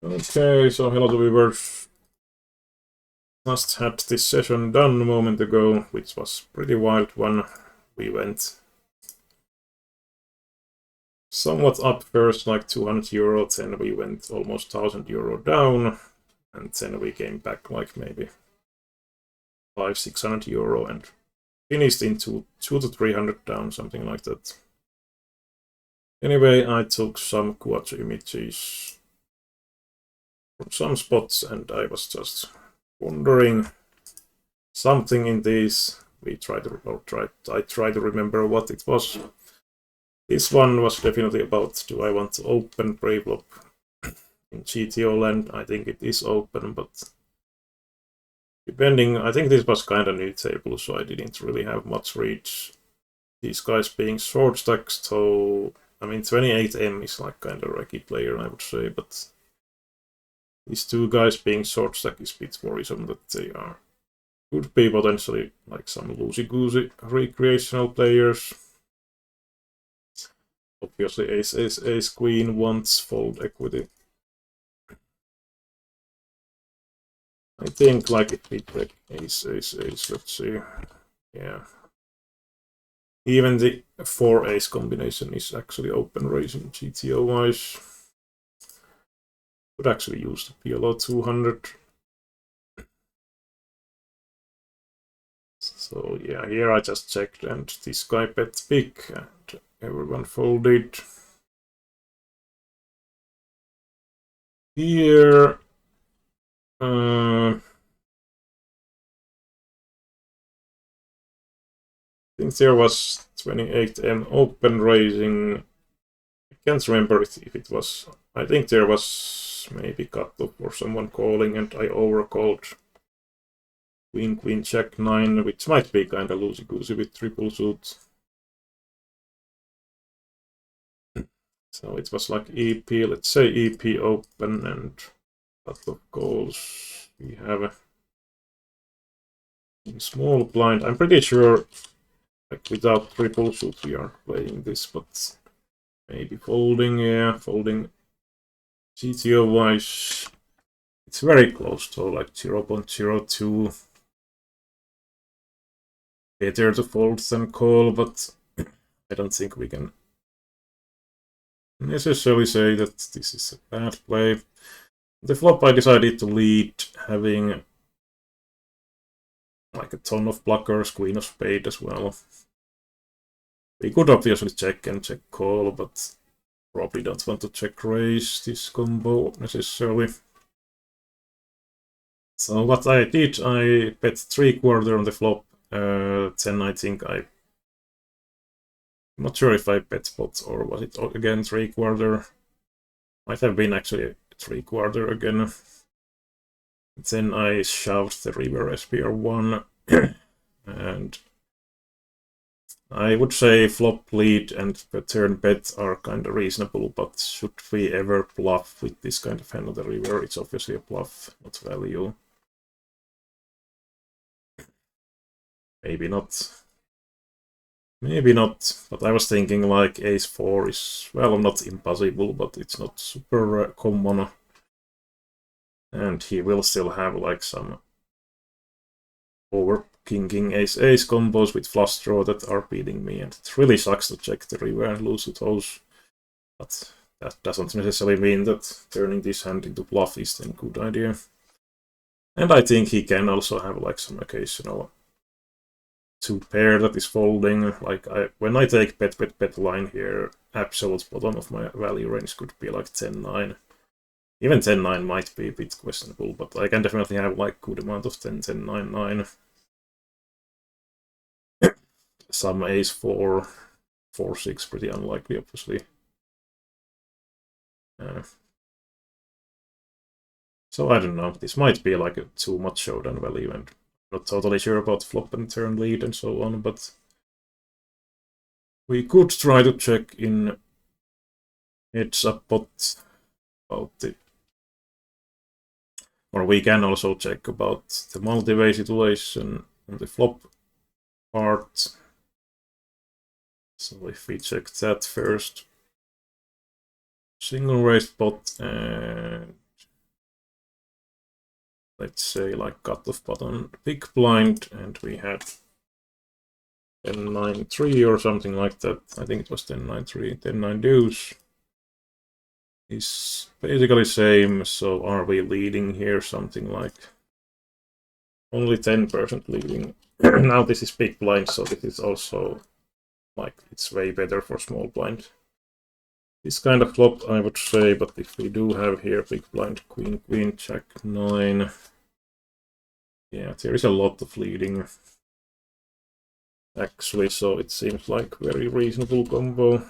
Okay, so hello to viewers. Just had this session done a moment ago, which was pretty wild one. We went somewhat up first, like 200 euro, then we went almost 1000 euro down, and then we came back like maybe 500-600 euro and finished into 200 to 300 down, something like that. Anyway, I took some quartz images from some spots, and I was just wondering something in these. I try to remember what it was. This one was definitely about, do I want to open Bravlop in GTO land? I think it is open, but depending, I think this was kind of new table, so I didn't really have much reach. These guys being short stacks, so I mean 28M is like kind of Reki player, I would say, but these two guys being short stack is a bit worrisome that they are. Could be potentially like some loosey-goosey recreational players. Obviously ace queen wants fold equity. I think like it beat break ace, let's see. Yeah. Even the 4 ace combination is actually open raising GTO wise. Could actually use the PLO 200. So yeah, here I just checked and this guy bet big and everyone folded. Here I think there was 28M open raising. I can't remember if it was. I think there was maybe cutoff or someone calling and I overcalled queen check 9, which might be kind of loosey-goosey with triple suit. So it was like EP, let's say EP open and cutoff calls. We have a small blind. I'm pretty sure like without triple suit we are playing this, but maybe folding, yeah, folding GTO wise. It's very close to like 0.02. Better to fold than call, but I don't think we can necessarily say that this is a bad play. The flop I decided to lead having like a ton of blockers, queen of spade as well. We could obviously check and check call, but probably don't want to check raise this combo necessarily. So what I did, I bet 3/4 on the flop. Then I think I'm not sure if I bet spot or was it again 3/4. Might have been actually 3/4 again. Then I shoved the river SPR1 and I would say flop lead and turn bet are kind of reasonable, but should we ever bluff with this kind of hand on the river? It's obviously a bluff, not value. Maybe not. Maybe not, but I was thinking like ace 4 is, well, not impossible, but it's not super common. And he will still have like some over king ace combos with flush draw that are beating me, and it really sucks to check the river and lose to those. But that doesn't necessarily mean that turning this hand into bluff is then a good idea. And I think he can also have like some occasional suit pair that is folding. Like when I take bet line here, absolute bottom of my value range could be like 10-9. Even 10-9 might be a bit questionable, but I can definitely have like good amount of 10-9-9. Some ace 4, 4-6, pretty unlikely, obviously. So I don't know, this might be like a too much showdown value, and I'm not totally sure about flop and turn lead and so on, but we could try to check in heads up pot about the, or we can also check about the multi-way situation on the flop part. So if we check that first, single raised pot and let's say like cutoff button big blind, and we had 10-9-3 or something like that. I think it was 10-9-3, 10-9 deuce is basically same. So are we leading here? Something like only 10% leading. Now this is big blind, so this is also like it's way better for small blind. This kind of flop, I would say, but if we do have here big blind, queen, queen, jack, 9, yeah, there is a lot of leading actually, so it seems like very reasonable combo.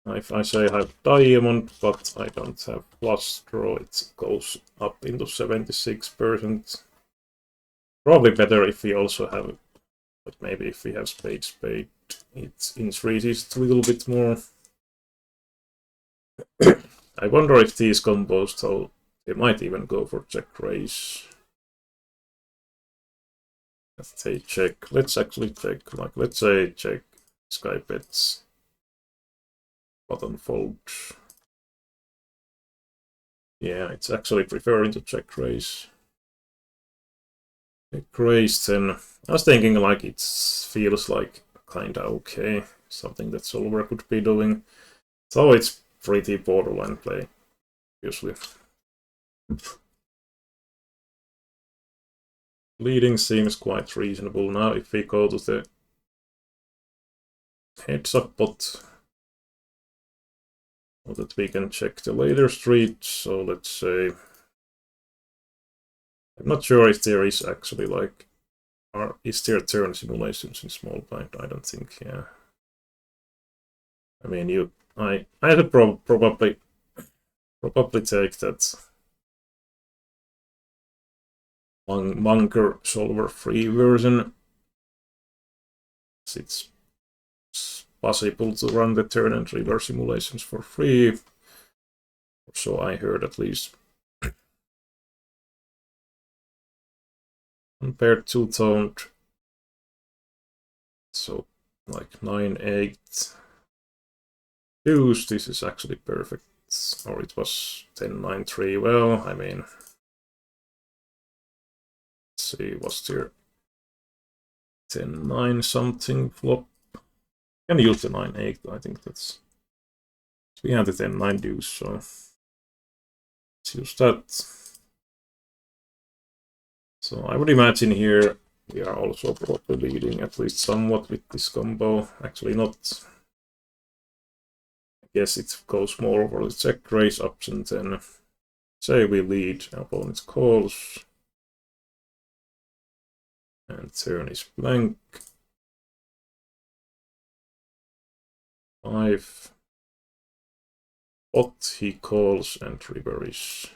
If I say I have diamond, but I don't have flush draw, it goes up into 76%. Probably better if we also have, but maybe if we have spade, spade, it increases it a little bit more. I wonder if these combos, though, they might even go for check raise. Let's say check. Let's actually check. Like, let's say check. This guy bets. Button fold. Yeah, it's actually preferring to check raise. Check raise, then I was thinking like it feels like kinda okay. Something that solver could be doing. So it's pretty borderline play, usually. Leading seems quite reasonable. Now if we go to the heads up pot, so that we can check the later street. So let's say, I'm not sure if there is actually like, is there turn simulations in small blind? I don't think, yeah. I mean, I had probably take that bunker solver free version. It's possible to run the turn and river simulations for free. So I heard, at least. Compared two-toned, so like 9-8 deuce, this is actually perfect. Or it was 10-9-3. Well, I mean, let's see, was there 10-9 something flop? Can use the 9-8, I think that's. We had the 10-9 deuce, so let's use that. So I would imagine here we are also probably leading at least somewhat with this combo. Actually not. I guess it goes more over the check raise option, then say we lead, opponent calls. And turn is blank. 5. Pot he calls, and river is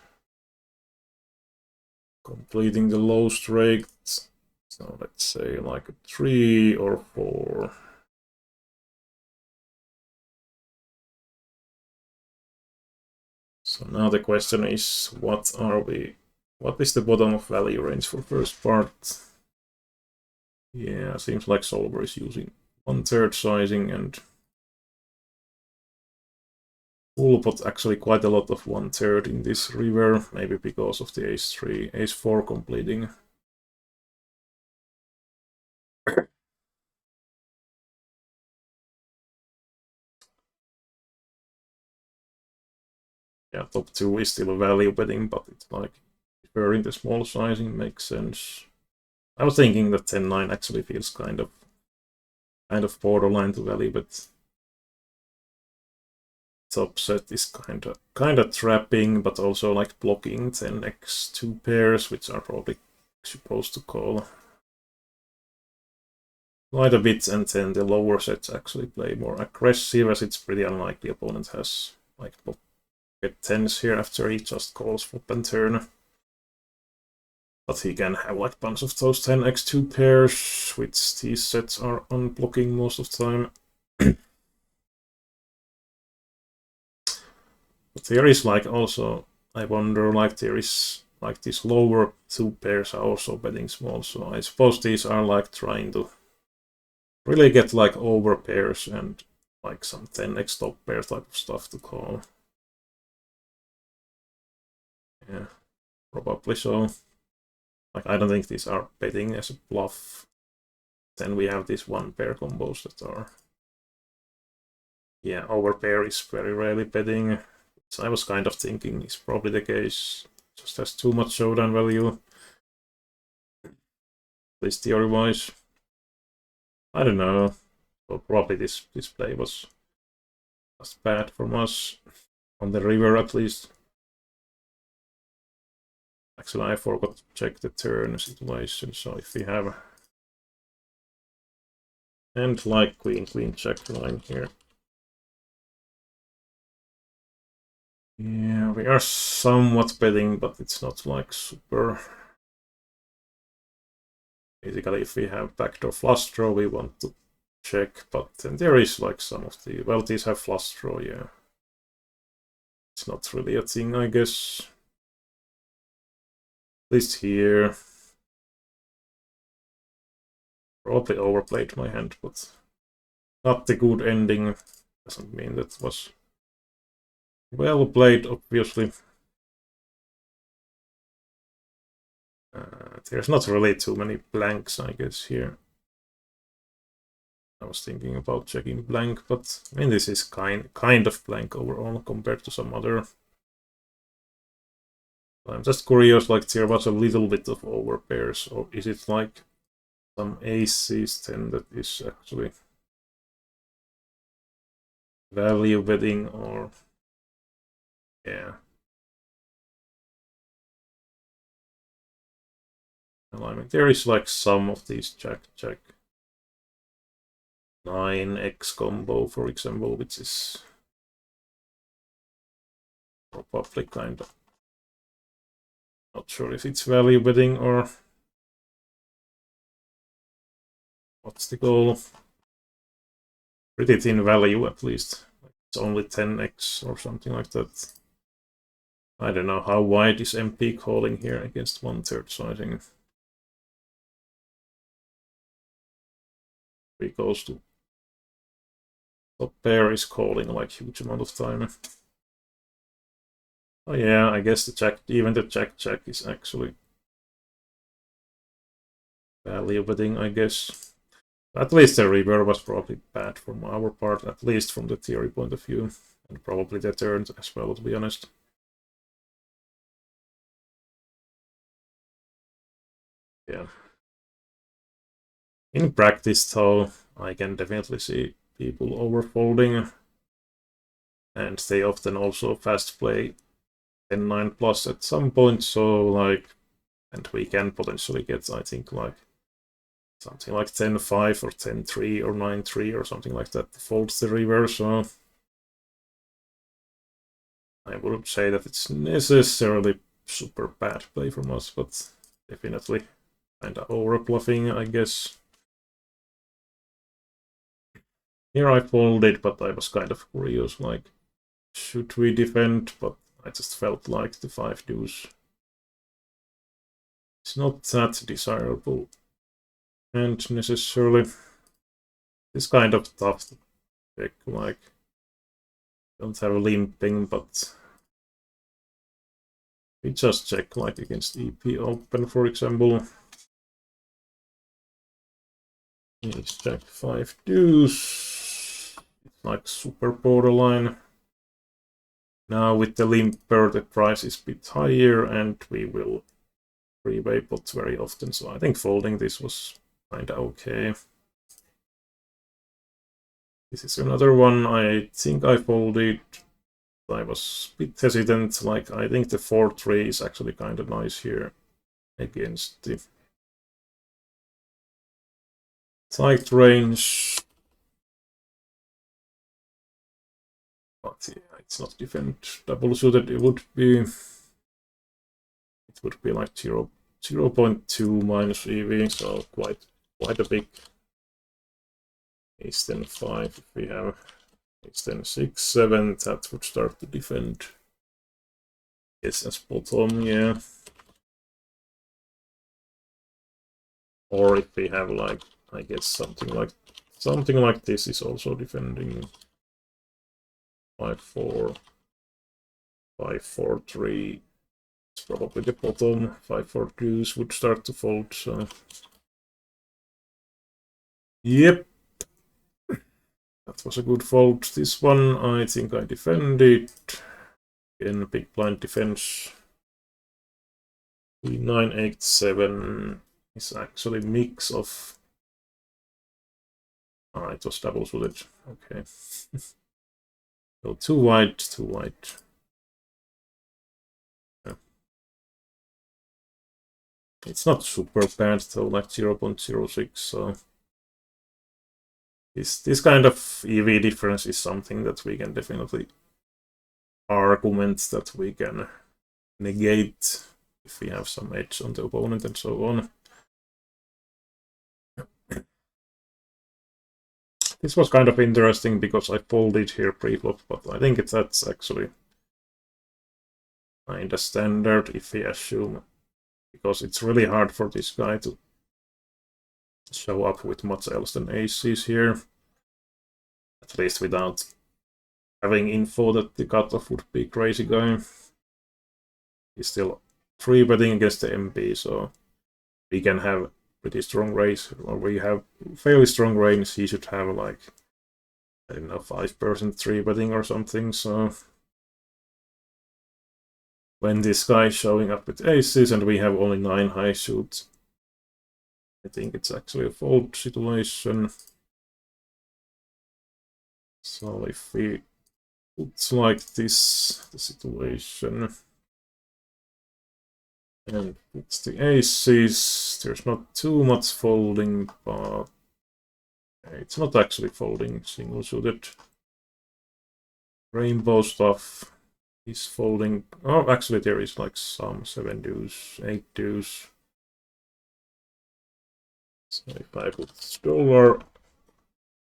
completing the low straight. So let's say like a 3 or 4. So now the question is, what is the bottom of value range for first part? Yeah, seems like solver is using 1/3 sizing, and full pot actually quite a lot of 1/3 in this river, maybe because of the ace-3, ace-4 completing. Yeah, top 2 is still a value betting, but it's like preferring the small sizing makes sense. I was thinking that 10-9 actually feels kind of borderline to value, but top set is kind of trapping, but also like blocking 10x 2 pairs, which are probably supposed to call quite a bit, and then the lower sets actually play more aggressive, as it's pretty unlikely opponent has like pocket 10s here after he just calls flop and turn. But he can have like a bunch of those 10x2 pairs, which these sets are unblocking most of the time. But there is like also, I wonder, like there is like these lower 2 pairs are also betting small, so I suppose these are like trying to really get like over pairs and like some 10x top pair type of stuff to call. Yeah. Probably so. Like, I don't think these are betting as a bluff. Then we have these one pair combos that are... Yeah, overpair is very rarely betting. So I was kind of thinking it's probably the case. Just has too much showdown value. At least theory-wise. I don't know. So probably this play was bad from us. On the river at least. Actually, I forgot to check the turn situation, so if we have... And like queen check line here. Yeah, we are somewhat betting, but it's not like super... Basically, if we have backdoor flush draw, we want to check, but then there is like some of the... Well, these have flush draw, yeah. It's not really a thing, I guess. At least here. Probably overplayed my hand, but not the good ending. Doesn't mean that was well played, obviously. There's not really too many blanks, I guess, here. I was thinking about checking blank, but I mean, this is kind of blank overall compared to some other. I'm just curious, like, there was a little bit of overpairs, or is it like some aces then that is actually value betting, or yeah. Well, I mean, there is like some of these jack 9x combo, for example, which is probably kind of not sure if it's value betting or what's the goal. Pretty thin value at least. It's only 10x or something like that. I don't know how wide is MP calling here against 1/3 sizing. Because to top pair is calling like huge amount of time. Oh yeah, I guess the jack, even the jack is actually value betting, I guess. At least the river was probably bad from our part, at least from the theory point of view, and probably the turn as well, to be honest. Yeah. In practice, though, I can definitely see people overfolding, and they often also fast play 10-9 plus at some point, so like, and we can potentially get, I think, like something like 10-5 or 10-3 or 9-3 or something like that to fold the river, so I wouldn't say that it's necessarily super bad play from us, but definitely kinda over bluffing, I guess. Here I folded, but I was kind of curious, like, should we defend? But I just felt like the 5 deuce is not that desirable. And necessarily, it's kind of tough to check, like, don't have limping, but we just check, like, against EP open, for example. It's jack 5 deuce. It's like super borderline. Now with the limper, the price is a bit higher, and we will three-way pot very often, so I think folding this was kinda okay. This is another one I think I folded. I was a bit hesitant, like I think the 4-3 is actually kinda nice here against the tight range. But yeah, it's not defend double suited, it would be like 0.2 minus EV, so quite a big ace 10 5. If we have ace 10 6 7, that would start to defend. Yes, as bottom, yeah. Or if we have like, I guess something like this is also defending 5-4, 5-4-3. It's probably the bottom. 5-4 deuce would start to fold, so... Yep. That was a good fold. This one, I think I defended. Again, big blind defense. 9-8-7 is actually a mix of... Ah, it was double suited. Okay. So too wide, too wide. Yeah. It's not super bad though, like 0.06, so... This kind of EV difference is something that we can definitely argument that we can negate if we have some edge on the opponent and so on. This was kind of interesting because I folded here pre-flop, but I think that's actually kinda standard if we assume, because it's really hard for this guy to show up with much else than aces here, at least without having info that the cutoff would be crazy guy. He's still 3-betting against the MP, so we can have pretty strong raise, or we have fairly strong range. He should have like, I don't know, 5% 3-betting or something, so when this guy is showing up with aces and we have only 9 high suits, I think it's actually a fold situation. So if we put like this, the situation, and it's the aces, there's not too much folding, but it's not actually folding single suited. Rainbow stuff is folding. Oh, actually there is like some 7 deuce, 8 deuce. So if I put dollar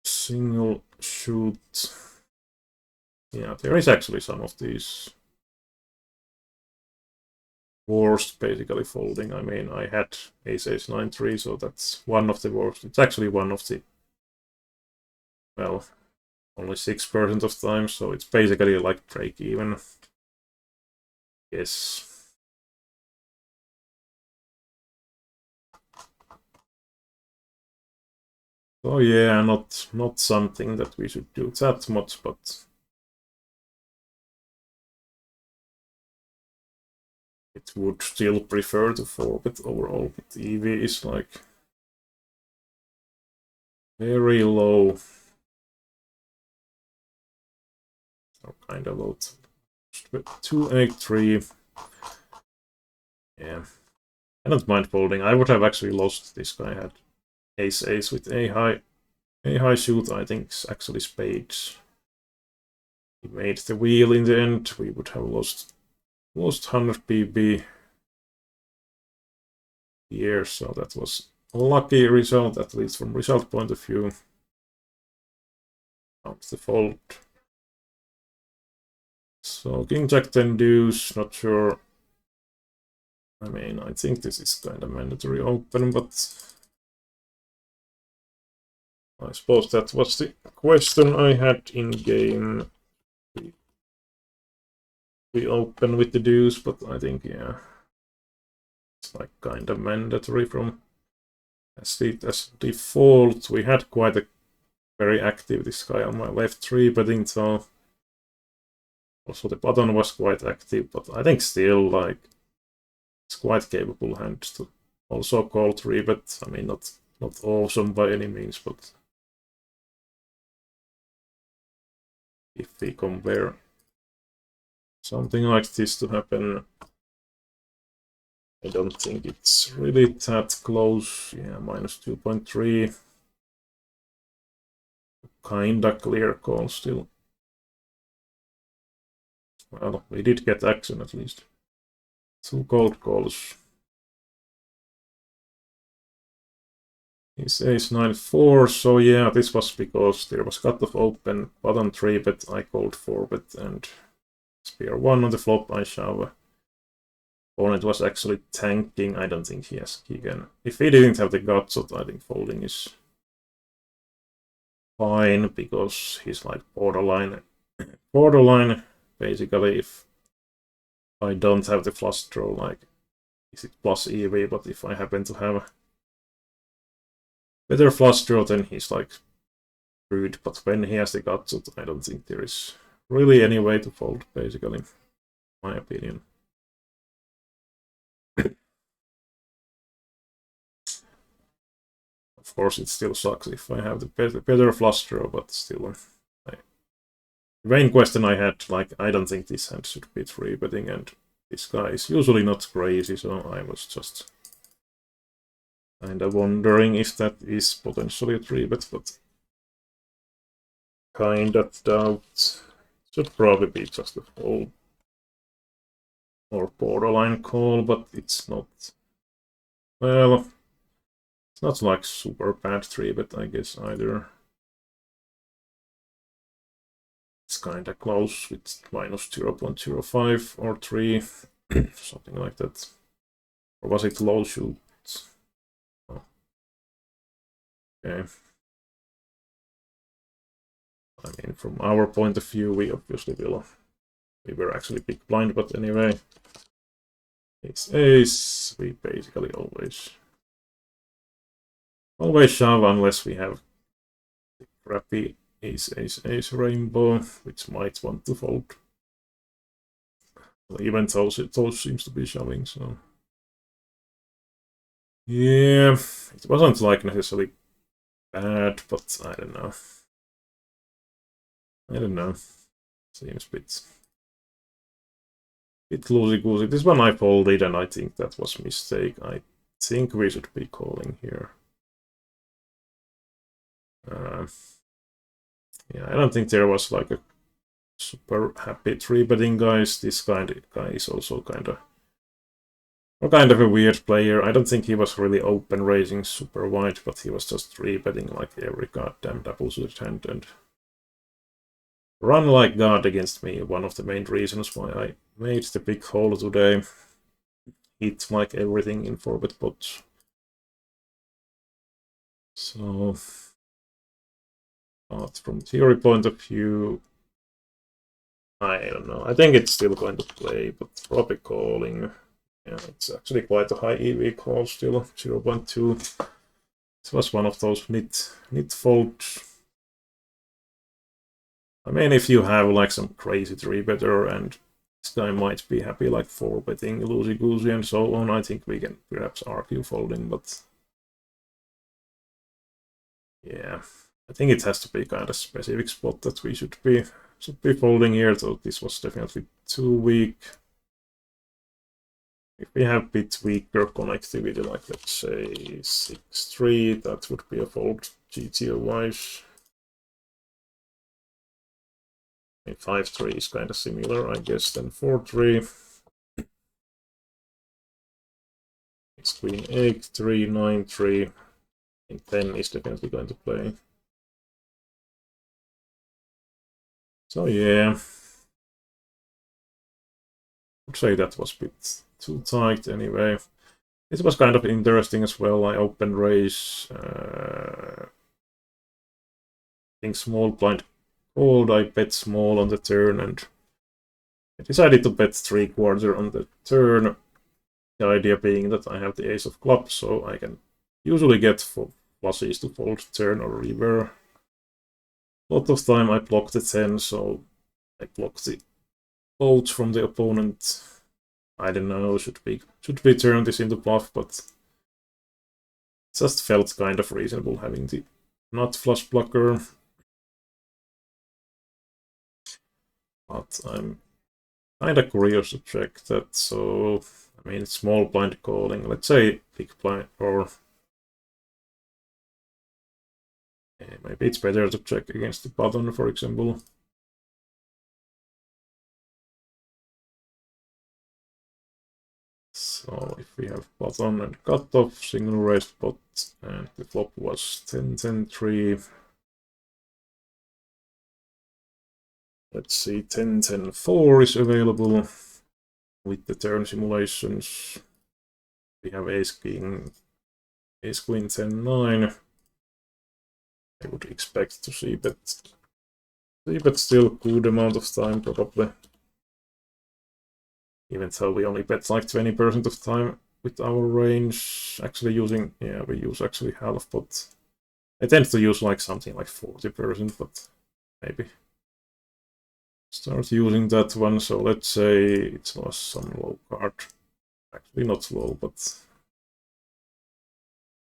single shoot, yeah, there is actually some of these worst basically folding. I mean, I had ace 9-3, so that's one of the worst. It's actually one of the, well, only 6% of time, so it's basically like break even. Yes. So yeah, not something that we should do that much, but it would still prefer to 4-bet overall, but EV is like very low. Or kind of low. 2-8-3. Yeah. I don't mind folding. I would have actually lost. This guy had ace with a high suit, I think actually spades. He made the wheel in the end. We would have lost 100 PB here, so that was a lucky result, at least from result point of view. Out the fold. So king jack 10 deuce, not sure. I mean, I think this is kind of mandatory open, but I suppose that was the question I had in game. We open with the deuce, but I think, yeah, it's like kind of mandatory from as default. We had quite a very active this guy on my left 3-betting, so also the button was quite active, but I think still like it's quite capable hand to also call 3-bet. I mean, not awesome by any means, but if we compare something like this to happen, I don't think it's really that close. Yeah, minus 2.3. Kinda clear call still. Well, we did get action at least. 2 cold calls. Is ace 9-4, so yeah, this was because there was cutoff open, button 3-bet, I called 4-bet, and spear 1 on the flop, I shove. Opponent was actually tanking. I don't think he can. If he didn't have the guts, I think folding is fine, because he's like borderline. Basically, if I don't have the flush draw, like, is it plus EV, but if I happen to have better flush draw, then he's like screwed. But when he has the guts, I don't think there is really any way to fold, basically, in my opinion. Of course, it still sucks if I have the better flush draw, but still. The main question I had, like, I don't think this hand should be 3-betting, and this guy is usually not crazy, so I was just kind of wondering if that is potentially a 3-bet, but kind of doubt. Should probably be just a fold or borderline call, but it's not. Well, it's not like super bad 3-bet, I guess, either. It's kind of close with minus 0.05 or 3, something like that. Or was it low shoot? Oh. Okay. I mean, from our point of view, we obviously will. We were actually big blind, but anyway. Ace, we basically always shove unless we have the crappy ace rainbow, which might want to fold. Well, even those seems to be shoving, so yeah, it wasn't like necessarily bad, but I don't know. Seems a bit loosey-goosey. This one I folded, and I think that was a mistake. I think we should be calling here. Yeah, I don't think there was like a super happy 3-betting guys. This guy is also kind of a weird player. I don't think he was really open raising super wide, but he was just 3-betting like every goddamn double-suited hand and run like God against me. One of the main reasons why I made the big hole today. Hit like everything in 4-bet pots. So, but from theory point of view, I don't know. I think it's still going to play, but probably calling. Yeah, it's actually quite a high EV call still, 0.2. This was one of those mid folds. I mean, if you have like some crazy 3-better and this guy might be happy like 4-betting loosey-goosey and so on, I think we can perhaps argue folding, but yeah, I think it has to be kind of specific spot that we should be folding here, so this was definitely too weak. If we have a bit weaker connectivity, like let's say 6-3, that would be a fold GTO-wise. 5-3 is kind of similar, I guess, than 4-3. It's queen 8-3, 9-3. I think 10 is definitely going to play. So yeah, I'd say that was a bit too tight anyway. It was kind of interesting as well. I open raise. I think small blind called. I bet small on the turn and I decided to bet 3/4 on the turn. The idea being that I have the ace of clubs, so I can usually get flushes to fold turn or river. A lot of time I block the 10, so I block the bolt from the opponent. I don't know, should we turn this into bluff, but it just felt kind of reasonable having the not flush blocker. But I'm kind of curious to check that, so I mean small blind calling, let's say big blind, or maybe it's better to check against the button, for example. So if we have button and cutoff, single raised pot, and the flop was 10-10-3. Let's see, 10-10-4 is available with the turn simulations. We have ace queen 10-9. I would expect to see bet still good amount of time probably. Even though we only bet like 20% of time with our range. Actually using, yeah, we use actually half, but I tend to use like something like 40%, but maybe start using that one. So let's say it was some low card. Actually not low, but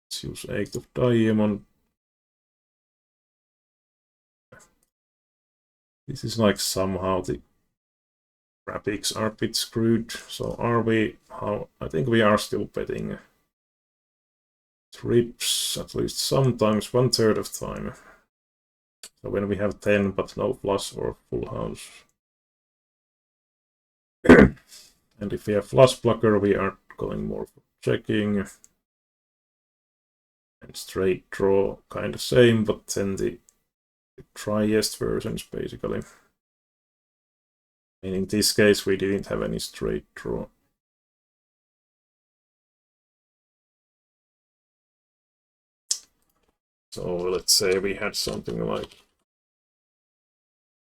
let's use 8 of diamond. This is like somehow the graphics are a bit screwed. So are we, how, I think we are still betting trips at least sometimes 1/3 of time. So when we have 10 but no flush or full house. And if we have flush blocker, we are going more for checking. And straight draw, kind of same, but then the driest versions basically. And in this case, we didn't have any straight draw. So let's say we had something like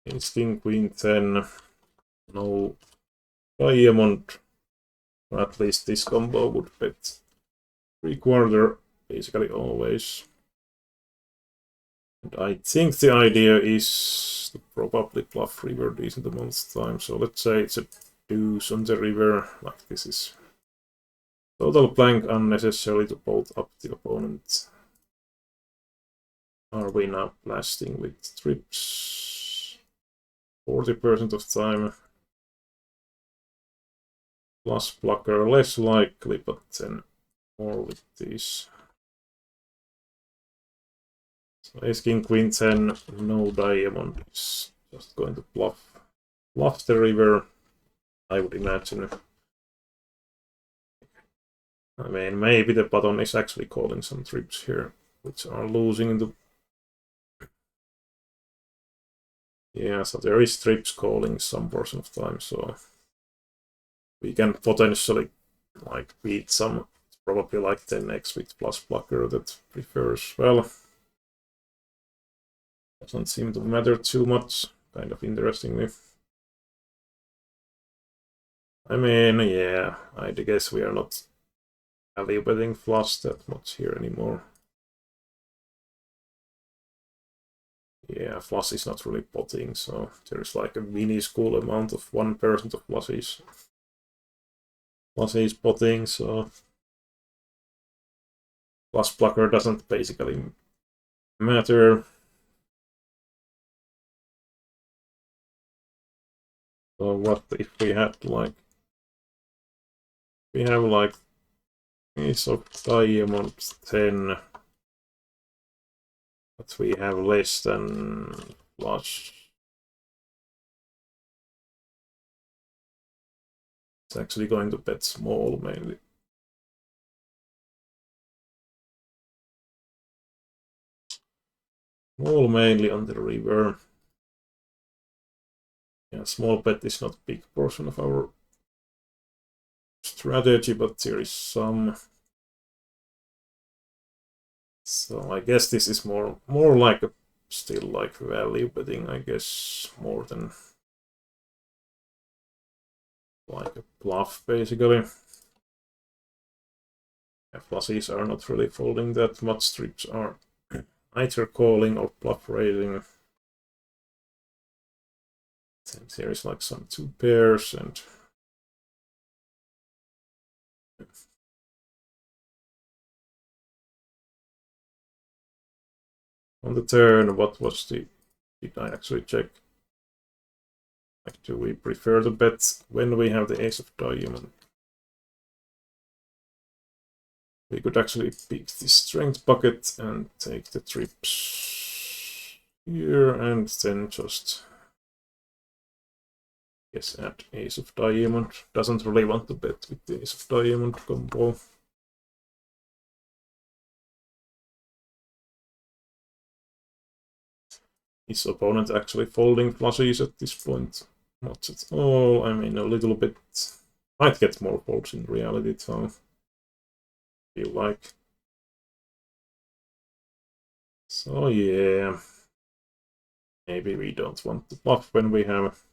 Ace King Queen 10, no diamond. At least this combo would bet 3/4 basically always. And I think the idea is to probably bluff river decent amount of time. So let's say it's a deuce on the river, like this is total blank unnecessarily to bolt up the opponent. Are we now blasting with trips? 40% of time. Plus blocker less likely, but then more with these. So Ace King Queen 10, no diamond, is just going to bluff the river, I would imagine. I mean, maybe the button is actually calling some trips here, which are losing the. Yeah, so there is trips calling some portion of time, so we can potentially like beat some, probably like 10x with plus blocker that prefers, well, doesn't seem to matter too much, kind of interestingly. I mean, yeah, I guess we are not value betting flush that much here anymore. Yeah, flush is not really potting, so there's like a minuscule amount of 1% of flushes. Flushes potting, so plus blocker doesn't basically matter. So what if we had like, we have like ace of diamond 10, but we have less than flush. It's actually going to bet small mainly. Small mainly on the river. Yeah, small bet is not a big portion of our strategy, but there is some. So I guess this is more like a still like value betting, I guess, more than like a bluff basically. Yeah, flushes are not really folding that much, strips are either calling or bluff raising. Then there is like some 2 pairs and on the turn, what was the, did I actually check? Like, do we prefer to bet when we have the ace of diamond? We could actually pick the strength bucket and take the trips here and then just, yes, add ace of diamond. Doesn't really want to bet with the ace of diamond combo. Is opponent actually folding flushes at this point? Not at all. I mean, a little bit. Might get more folds in reality, so feel like. So yeah, maybe we don't want to bluff when we have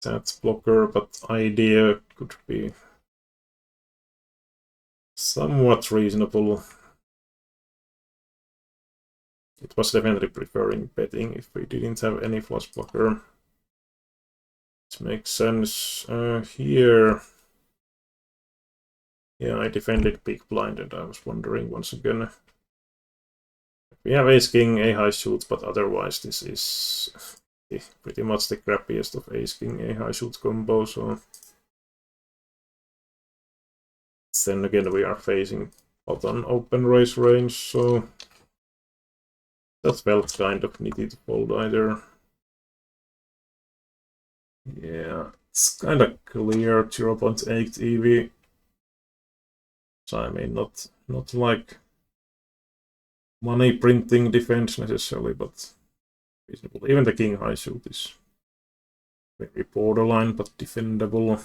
that blocker, but idea could be somewhat reasonable. It was definitely preferring betting if we didn't have any flush blocker. It makes sense. Here, yeah, I defended big blind, and I was wondering once again. We have ace king, a high suit, but otherwise this is pretty much the crappiest of ace king, a high suit combo. So then again, we are facing button open raise range, so that felt kind of needed to fold either. Yeah, it's kind of clear 0.8 EV. So I mean, not like money printing defense necessarily, but reasonable. Even the king high suit is very borderline, but defendable.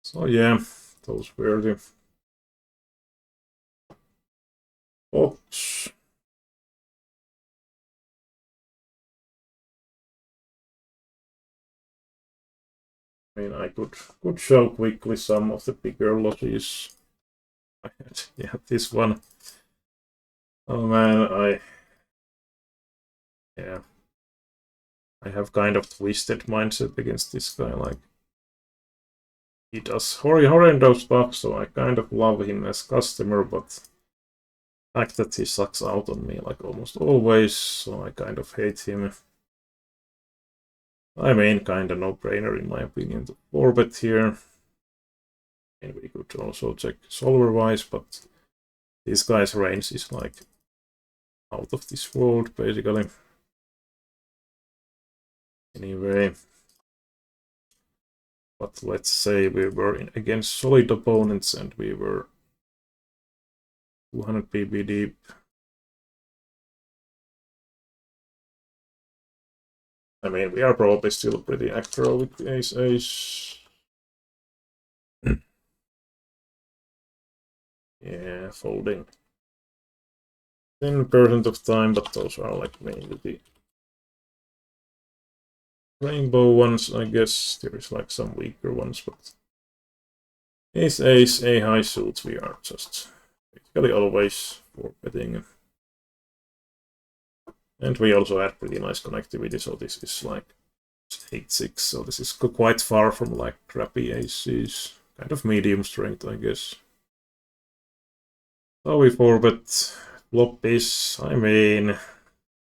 So yeah, those were the box. I mean, I could show quickly some of the bigger losses. Yeah, this one. Oh man, yeah, I have kind of twisted mindset against this guy. Like, he does horrendous stuff, so I kind of love him as customer, but the fact that he sucks out on me like almost always, so I kind of hate him. I mean, kind of no-brainer in my opinion to 4-bet here. And we could also check solver-wise, but this guy's range is like out of this world, basically. Anyway, but let's say we were against solid opponents and we were 200 PB deep. I mean, we are probably still pretty aggro with the ace-ace. Yeah, folding 10% of time, but those are like mainly the rainbow ones, I guess. There is like some weaker ones, but ace-ace, a high suit, we are just basically always for betting. And we also had pretty nice connectivity, so this is like 8-6, so this is quite far from like crappy aces. Kind of medium strength, I guess. So we 4-bet. Flop is, I mean,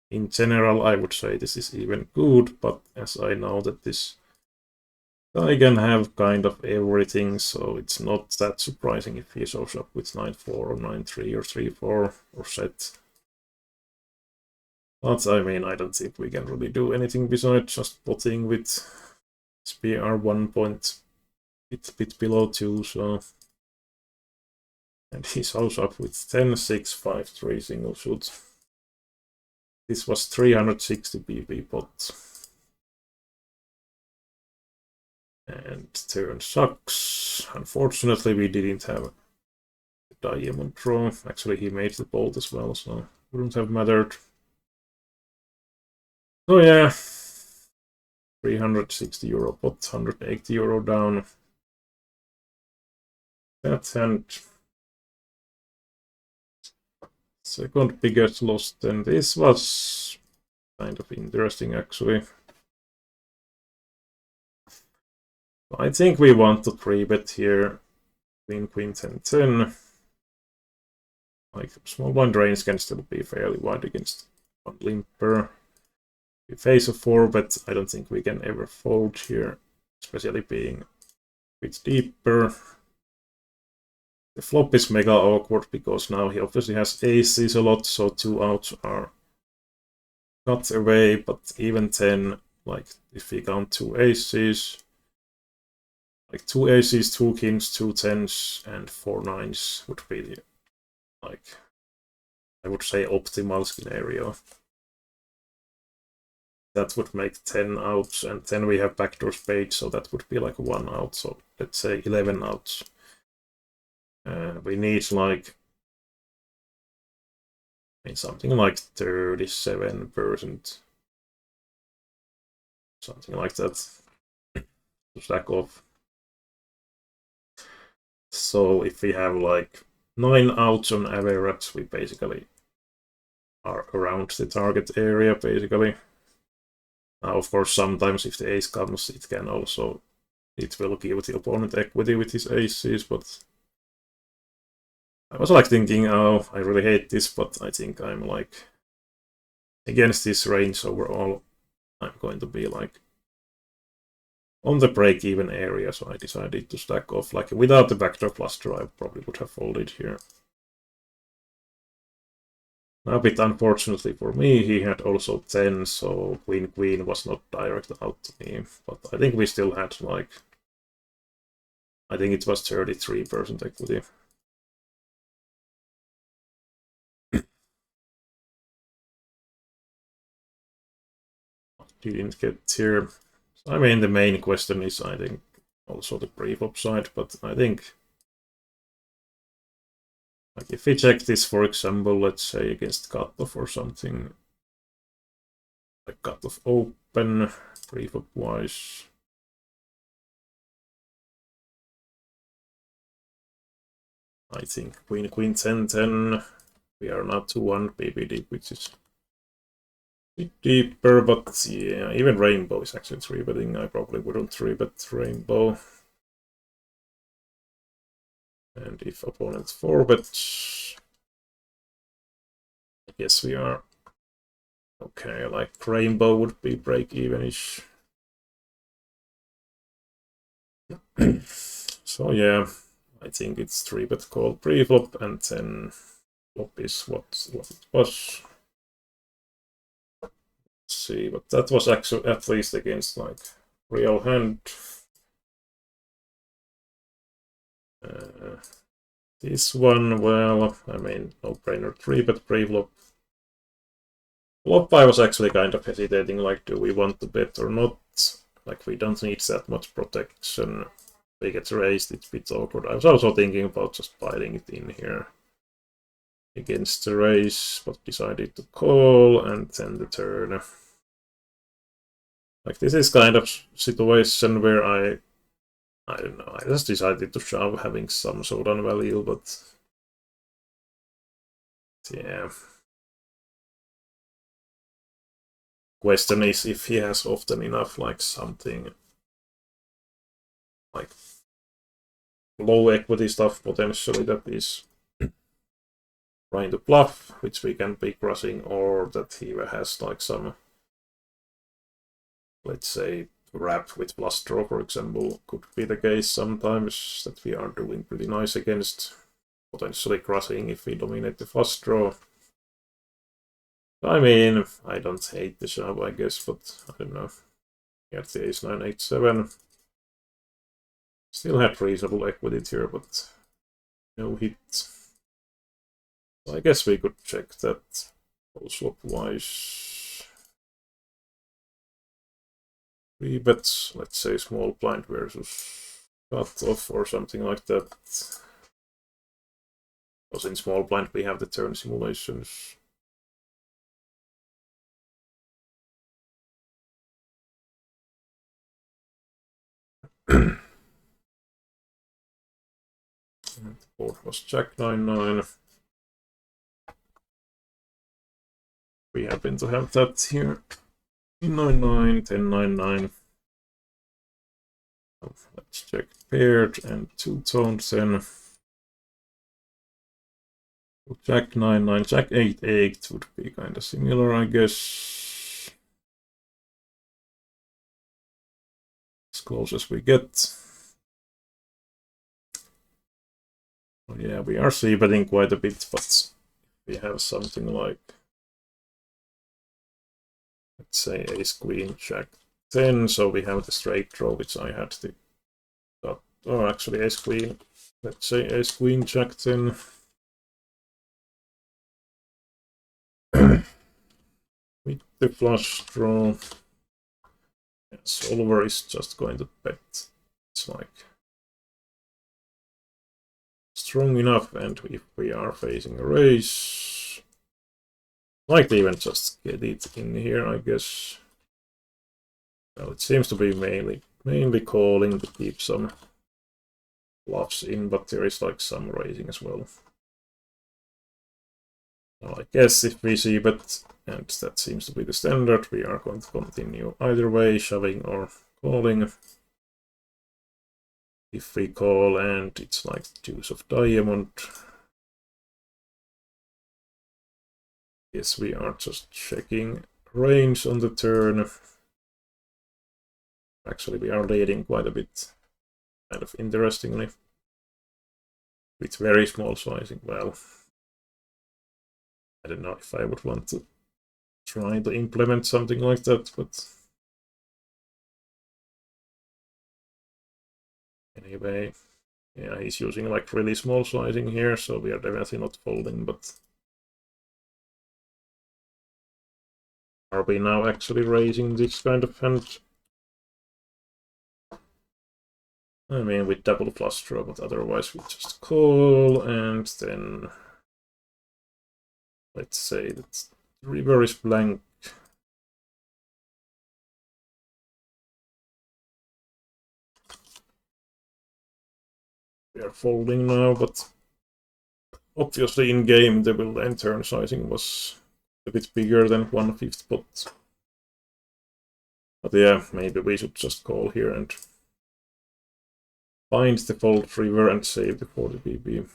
in general, I would say this is even good, but as I know that this guy can have kind of everything, so it's not that surprising if he shows up with 9-4 or 9-3 or 3-4 or set. But I mean, I don't think we can really do anything besides just potting with SPR 1 point, it's a bit below 2, so. And he shows up with 10-6-5-3 single shoot. This was 360 BB pot. And turn sucks. Unfortunately, we didn't have a diamond draw. Actually, he made the bolt as well, so wouldn't have mattered. So yeah, 360 euro pot, 180 euro down. That hand. Second biggest loss, then this was kind of interesting actually. I think we want to 3-bet here. Queen 10-10. Like, small blind range can still be fairly wide against one limper. We face a 4-bet, I don't think we can ever fold here, especially being a bit deeper. The flop is mega awkward because now he obviously has aces a lot, so 2 outs are cut away, but even 10, like if we count 2 aces, like 2 aces, 2 kings, 2 tens, and 4 nines would be the, like, I would say optimal scenario. That would make 10 outs, and then we have backdoor spade, so that would be like 1 out, so let's say 11 outs. We need like, I mean, something like 37%. something like that to stack off. So if we have like 9 outs on average, we basically are around the target area, basically. Now, of course, sometimes if the ace comes, it will give the opponent equity with his aces, but I was like thinking, oh, I really hate this, but I think I'm like against this range overall. I'm going to be like on the break-even area, so I decided to stack off. Like without the backdoor cluster, I probably would have folded here. Now, a bit unfortunately for me, he had also 10, so queen was not direct out to me. But I think we still had like, I think it was 33% equity. Didn't get here. So, I mean, the main question is, I think, also the pre-flop side, but I think like if we check this, for example, let's say against cutoff or something, like cutoff open, pre-flop wise, I think queen 10 10, we are now to 1 BB deep, which is a bit deeper, but yeah, even rainbow is actually 3-betting. I probably wouldn't 3-bet rainbow. And if opponent 4-bets, I guess we are okay, like rainbow would be break-even-ish. So yeah, I think it's 3-bet call pre-flop, and then flop is what it was. Let's see, but that was actually at least against like real hand. This one, well, I mean, no-brainer 3-bet pre-flop. Flop, I was actually kind of hesitating, like, do we want to bet or not? Like, we don't need that much protection. We get raised, it's a bit awkward. I was also thinking about just piling it in here against the raise, but decided to call, and then the turn. Like, this is kind of situation where I don't know, I just decided to shove having some showdown value, but yeah. Question is if he has often enough like something like low equity stuff potentially that is trying to bluff, which we can be crushing, or that he has like some, let's say, wrap with plus draw, for example, could be the case sometimes, that we are doing pretty nice against, potentially crushing if we dominate the flush draw. I mean, I don't hate the shove, I guess, but I don't know. He had the ace 9, 8, 7. Still had reasonable equity here, but no hit. So I guess we could check that swap wise. 3 bets, let's say small blind versus cutoff or something like that. Because in small blind we have the turn simulations. And the board was Jack 9-9. We happen to have that here. 9-9, 10-9-9. Let's check paired and two-toned then. Jack 9-9, Jack 8-8 would be kind of similar, I guess. As close as we get. Oh, yeah, we are c-betting quite a bit, but we have something like, let's say ace queen jack 10, so we have the straight draw, which I had to, oh, actually ace queen, let's say ace queen jack 10. With the flush draw, yeah, solver is just going to bet. It's like strong enough, and if we are facing a raise, might even just get it in here, I guess. Well, it seems to be mainly calling to keep some bluffs in, but there is like some raising as well. Well, I guess if we see bet, and that seems to be the standard, we are going to continue either way, shoving or calling. If we call and it's like deuce of diamond, yes, we are just checking range on the turn. Actually, we are leading quite a bit, kind of interestingly, with very small sizing. Well, I don't know if I would want to try to implement something like that, but anyway, yeah, he's using like really small sizing here, so we are definitely not folding, but are we now actually raising this kind of hand? I mean, with double flush draw, but otherwise we just call, and then let's say that the river is blank. We are folding now, but obviously in game the will and turn sizing was a bit bigger than 1/5 pot. But yeah, maybe we should just call here and find the fold river and save the 40 BB.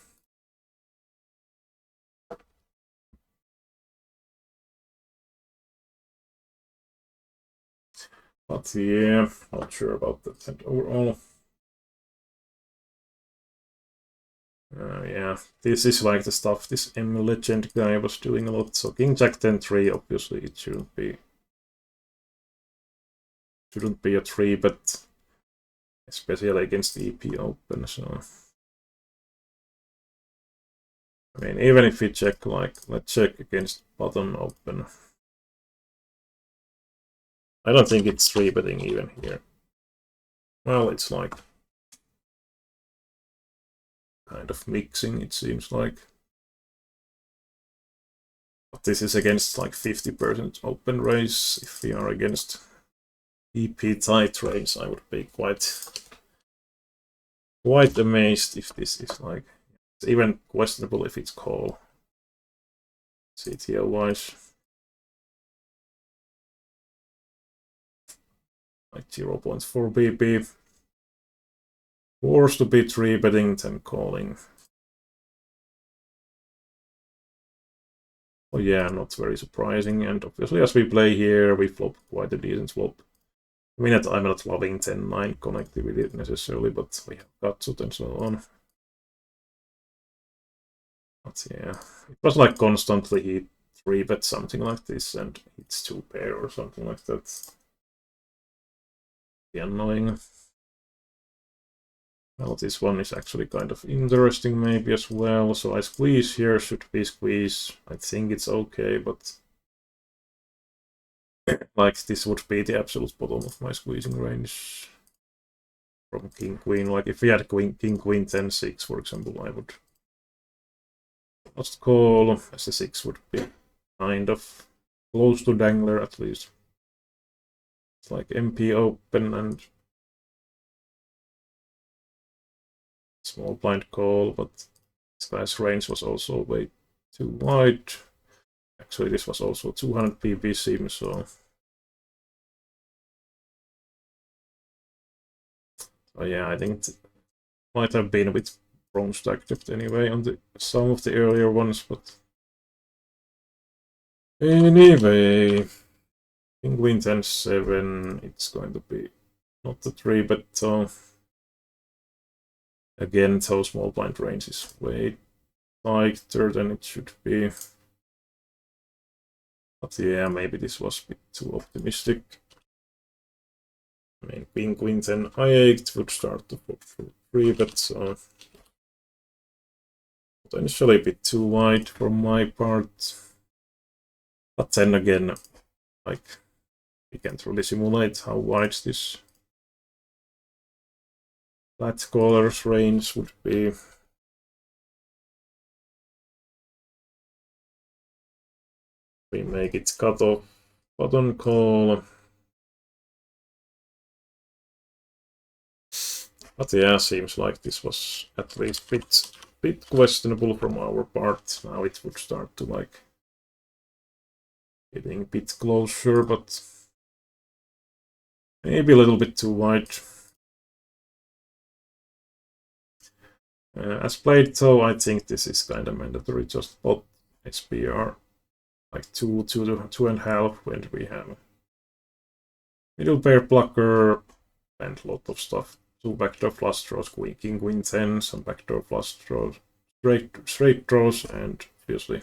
But yeah, not sure about that hand overall. Yeah, this is like the stuff this M Legend guy was doing a lot. So King Jack 10-3, obviously it shouldn't be a 3, but especially against the EP Open. So I mean, even if we check, like, let's check against bottom open. I don't think it's 3-betting even here. Well, it's like kind of mixing, it seems like. But this is against like 50% open raise. If we are against EP tight raise, I would be quite amazed if this is like, it's even questionable if it's call CTL wise. Like 0.4 BB. Forced to be 3-betting than calling. Oh yeah, not very surprising, and obviously as we play here, we flop quite a decent flop. I mean, I'm not loving 10-9 connectivity necessarily, but we have Katsut and so on. But yeah, it was like constantly he 3-bet something like this, and it's 2-pair or something like that. The annoying. Well, this one is actually kind of interesting maybe as well. So I squeeze here, should we squeeze? I think it's okay, but like this would be the absolute bottom of my squeezing range from King Queen. Like if we had King Queen 10-6, for example, I would just call, as the 6 would be kind of close to Dangler at least. It's like MP open and small blind call, but this guy's range was also way too wide. Actually, this was also 200 PB sim, so yeah, I think it might have been a bit wrong stack depth anyway on some of the earlier ones, but anyway, King Queen 10-7, it's going to be not the 3, but again, so small blind range is way tighter than it should be. But yeah, maybe this was a bit too optimistic. I mean, King Queen 10 I8 would start to put 3, but potentially a bit too wide for my part. But then again, like, we can't really simulate how wide this flat caller's range would be. We make it cut off button call. But yeah, seems like this was at least bit questionable from our part. Now it would start to like getting a bit closer, but maybe a little bit too wide. As played though, I think this is kind of mandatory. Just pot SPR like 2.5 when we have middle pair blocker and a lot of stuff. 2 backdoor flush draws, king, queen 10, some backdoor flush draws, straight draws, and obviously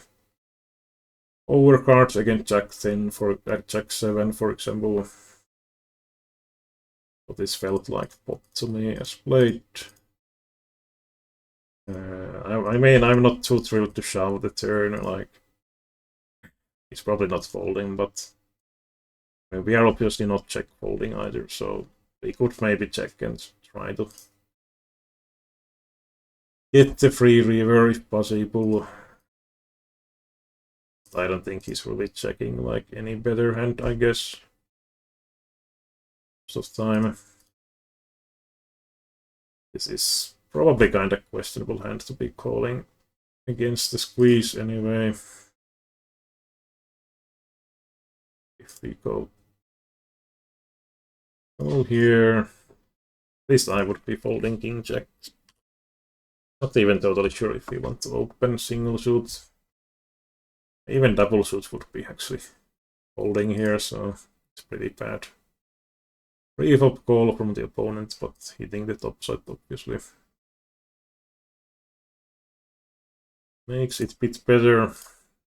overcards against jack 10 for jack 7, for example. So this felt like pot to me as played. I mean, I'm not too thrilled to shove the turn, like, he's probably not folding, but I mean, we are obviously not check folding either, so we could maybe check and try to get the free river if possible. I don't think he's really checking like any better hand, I guess. Most of the time. This is probably kind of questionable hand to be calling against the squeeze anyway. If we go here, at least I would be folding king jack. Not even totally sure if we want to open single suit. Even double suits would be actually folding here, so it's pretty bad. Pre-flop call from the opponent, but hitting the top side obviously makes it a bit better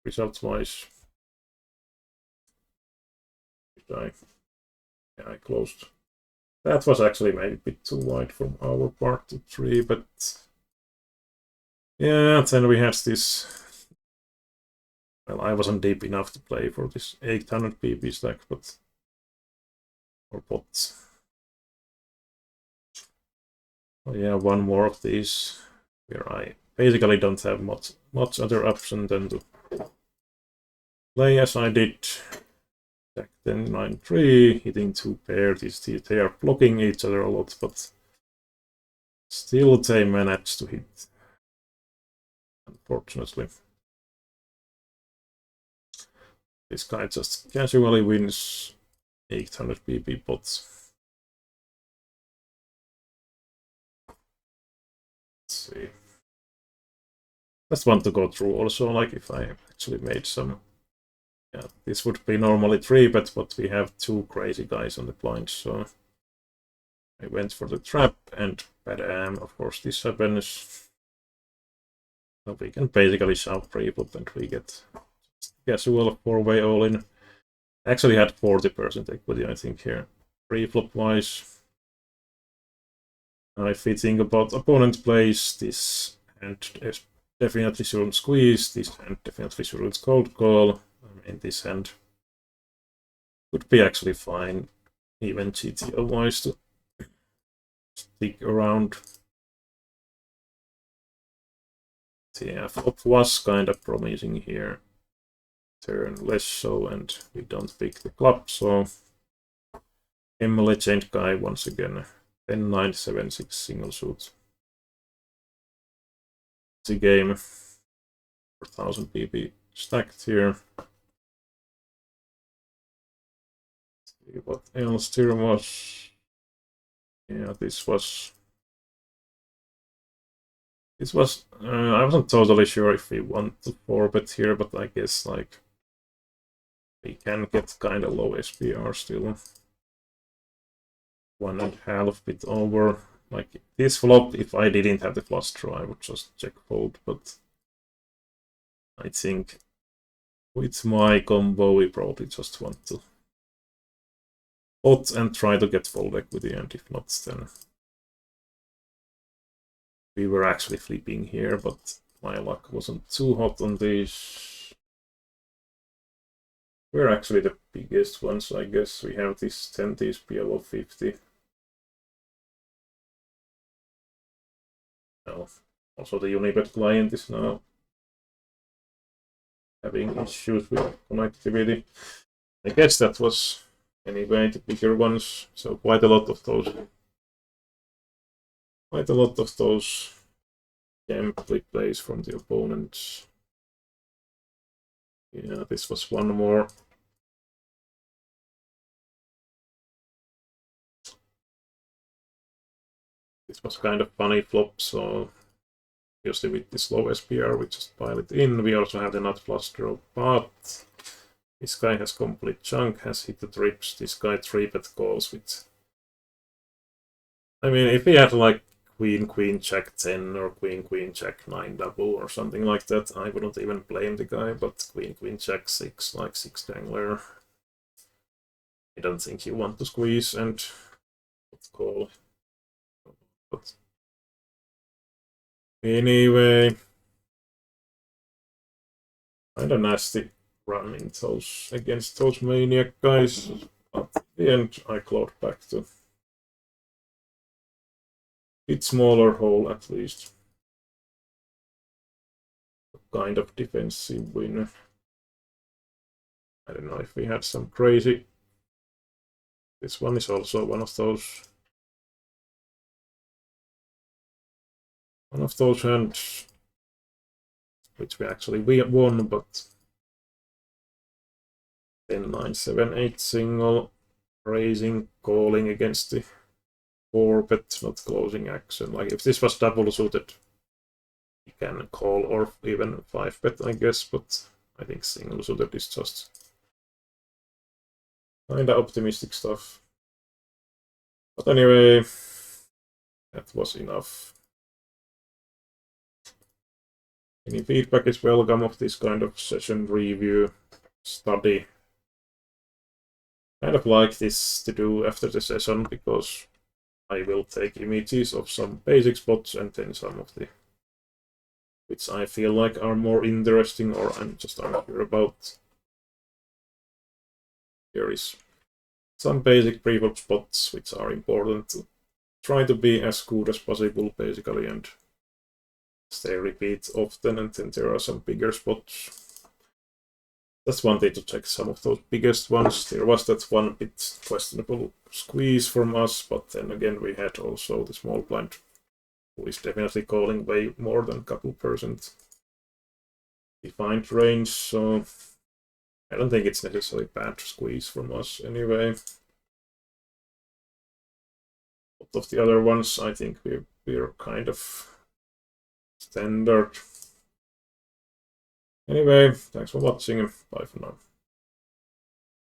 result-wise. I closed. That was actually maybe a bit too wide from our part to 3, but yeah, then we had this. Well, I wasn't deep enough to play for this 800 PP stack, but or pots. Oh yeah, one more of these where I basically don't have much other option than to play as I did. Jack 10, 9, 3, hitting 2 pairs. They are blocking each other a lot, but still they manage to hit, unfortunately. This guy just casually wins 800 PP pots. Let's see. Just want to go through also, like if I actually made some. Yeah, this would be normally 3-bet, but we have 2 crazy guys on the blinds, so I went for the trap, and badam, of course this happens. So we can basically shove pre-flop and we get casual 4-way all-in. Actually had 40% equity, I think, here, pre-flop wise. If we think about opponent plays, this hand definitely shouldn't squeeze, this hand definitely shouldn't cold call. In this hand would be actually fine, even GTO wise, to stick around. Yeah, flop was kind of promising here. Turn less so, and we don't pick the club, so legend guy once again. 10, 9, 7, 6 single suit. The game 4000 PP stacked here. See what else there was. Yeah, this was. I wasn't totally sure if we want to 4-bet here, but I guess like we can get kind of low SPR still. 1.5 bit over. Like this flop, if I didn't have the flush draw, I would just check fold, but I think with my combo, we probably just want to pot and try to get fold equity, and if not, then we were actually flipping here, but my luck wasn't too hot on these. We're actually the biggest ones, I guess. We have this 10T's PLO 50. Well, also the Unibet client is now having issues with connectivity. I guess that was anyway the bigger ones, so quite a lot of those quite a lot of those gameplay plays from the opponents. Yeah, this was one more. This was kind of funny flop, so obviously with this low SPR we just pile it in. We also have the nut flush draw, but this guy has complete chunk, has hit the trips. This guy 3-bet calls with... I mean, if he had like Queen, Queen, Jack 10 or Queen, Queen, Jack 9 double or something like that, I wouldn't even blame the guy, but Queen, Queen, Jack 6, like 6 dangler. I don't think you want to squeeze and call. But anyway, kind of nasty run in those against those maniac guys. But at the end, I clawed back to bit smaller hole at least. Kind of defensive winner. I don't know if we had some crazy. This one is also one of those hands which we actually won, but 10, 9, 7, 8 single, raising, calling against the 4-bet, not closing action. Like if this was double suited, you can call or even 5-bet, I guess, but I think single suited is just kinda optimistic stuff. But anyway, that was enough. Any feedback is welcome of this kind of session review study. Kind of like this to do after the session because I will take images of some basic spots and then some of the which I feel like are more interesting or I'm just unsure about. Here is some basic pre-flop spots which are important to try to be as good as possible basically, and they repeat often, and then there are some bigger spots. Just wanted to check some of those biggest ones. There was that one bit questionable squeeze from us, but then again we had also the small blind who is definitely calling way more than a couple percent defined range, so I don't think it's necessarily bad squeeze from us anyway. Lot of the other ones I think we're kind of standard. Anyway, thanks for watching and bye for now.